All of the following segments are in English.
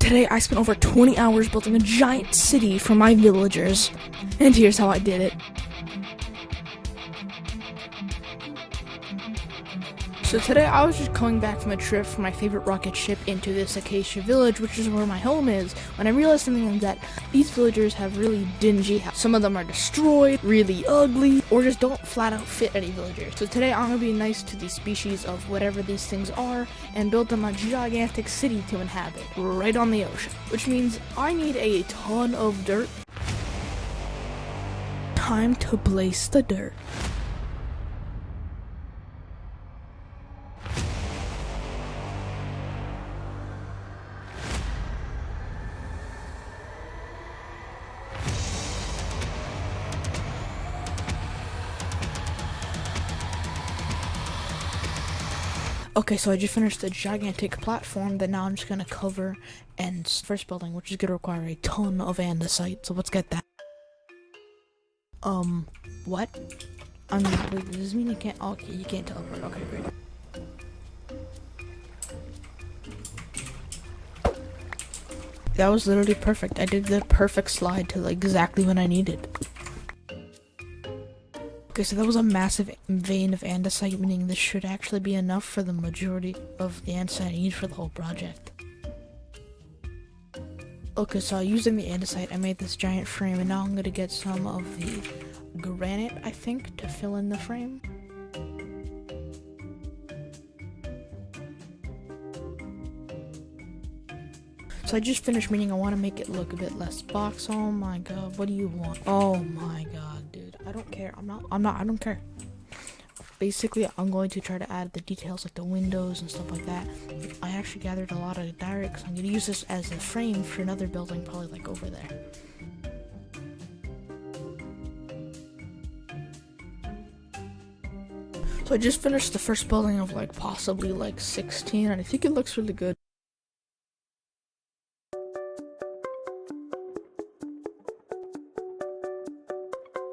Today I spent over 20 hours building a giant city for my villagers, and here's how I did it. So today I was just coming back from a trip from my favorite rocket ship into this acacia village, which is where my home is, when I realized something like that these villagers have really dingy houses. Some of them are destroyed, really ugly, or just don't flat out fit any villagers. So today I'm gonna be nice to these species of whatever these things are and build them a gigantic city to inhabit, right on the ocean. Which means I need a ton of dirt. Time to place the dirt. Okay, so I just finished the gigantic platform that now I'm just gonna cover and first building, which is gonna require a ton of andesite, so let's get that. What? Wait, does this mean you can't, okay, you can't teleport, okay, great. That was literally perfect. I did the perfect slide to exactly when I needed. Okay, so that was a massive vein of andesite, meaning this should actually be enough for the majority of the andesite I need for the whole project. Okay, so using the andesite, I made this giant frame, and now I'm gonna get some of the granite, I think, to fill in the frame. So I just finished, meaning I want to make it look a bit less box. Oh my god, what do you want? Oh my god, dude. I don't care. I don't care. Basically, I'm going to try to add the details like the windows and stuff like that. I actually gathered a lot of direct, so I'm going to use this as a frame for another building, probably like over there. So I just finished the first building of possibly 16, and I think it looks really good.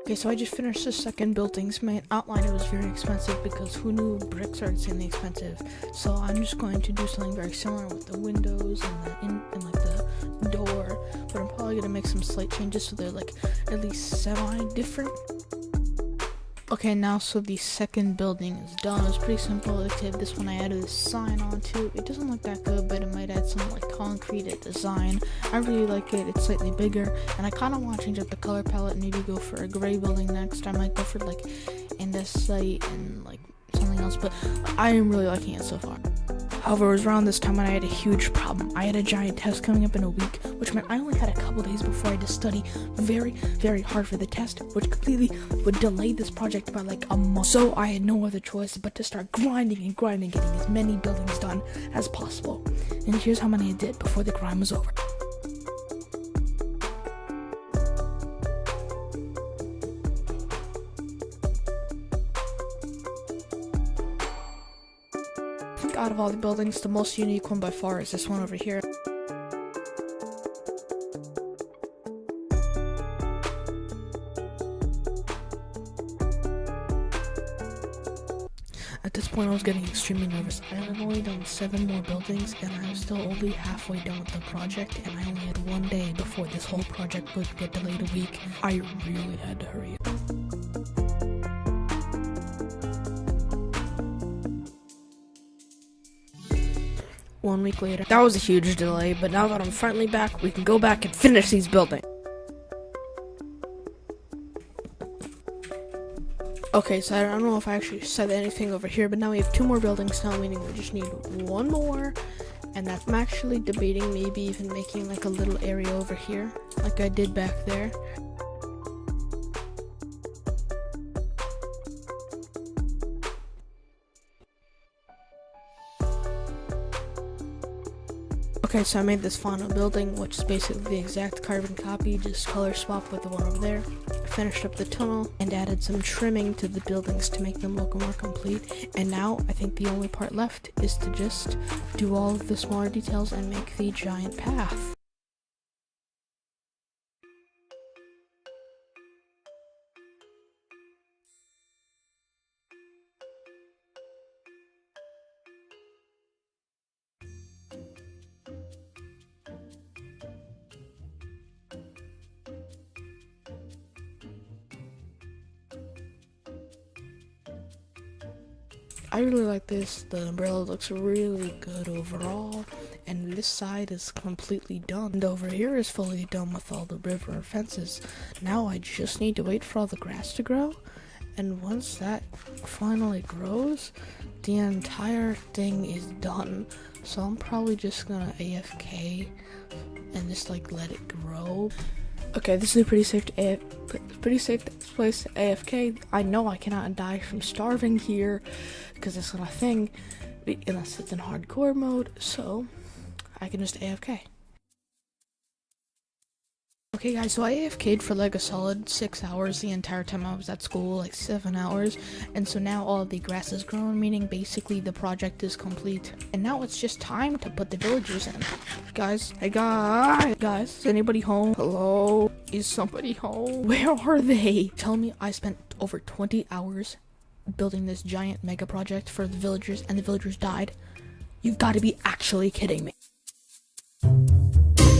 Okay, so I just finished the second building. My outline, it was very expensive because who knew bricks are insanely expensive. So I'm just going to do something very similar with the windows and the door, but I'm probably gonna make some slight changes so they're at least semi-different. Okay, now so the second building is done. It was pretty simple, except this one I added a sign onto. It doesn't look that good, but it might add some concrete at design. I really like it. It's slightly bigger, and I kind of want to change up the color palette and maybe go for a gray building next. I might go for andesite and something else, but I am really liking it so far. However, it was around this time when I had a huge problem. I had a giant test coming up in a week, which meant I only had a couple days before I had to study very, very hard for the test, which completely would delay this project by a month. So I had no other choice but to start grinding, getting as many buildings done as possible. And here's how many I did before the grind was over. Out of all the buildings, the most unique one by far is this one over here. At this point, I was getting extremely nervous. I have only done 7 more buildings, and I'm still only halfway done with the project, and I only had 1 day before this whole project would get delayed a week. I really had to hurry. 1 week later. That was a huge delay, but now that I'm finally back, we can go back and finish these buildings. Okay, so I don't know if I actually said anything over here, but now we have 2 more buildings now, meaning we just need 1 more, and I'm actually debating maybe even making a little area over here, like I did back there. Okay, so I made this final building, which is basically the exact carbon copy, just color swap with the one over there. I finished up the tunnel and added some trimming to the buildings to make them look more complete. And now, I think the only part left is to just do all of the smaller details and make the giant path. I really like this. The umbrella looks really good overall, and this side is completely done. And over here is fully done with all the river fences. Now I just need to wait for all the grass to grow, and once that finally grows, the entire thing is done. So I'm probably just gonna AFK and just like let it grow. Okay, this is a pretty safe place to AFK. I know I cannot die from starving here because it's not a thing unless it's in hardcore mode, so I can just AFK. Okay guys, so I AFK'd for like a solid 6 hours the entire time I was at school, like 7 hours, and so now all of the grass is grown, meaning basically the project is complete. And now it's just time to put the villagers in. Guys, hey guys, is anybody home? Hello? Is somebody home? Where are they? Tell me I spent over 20 hours building this giant mega project for the villagers and the villagers died. You've got to be actually kidding me.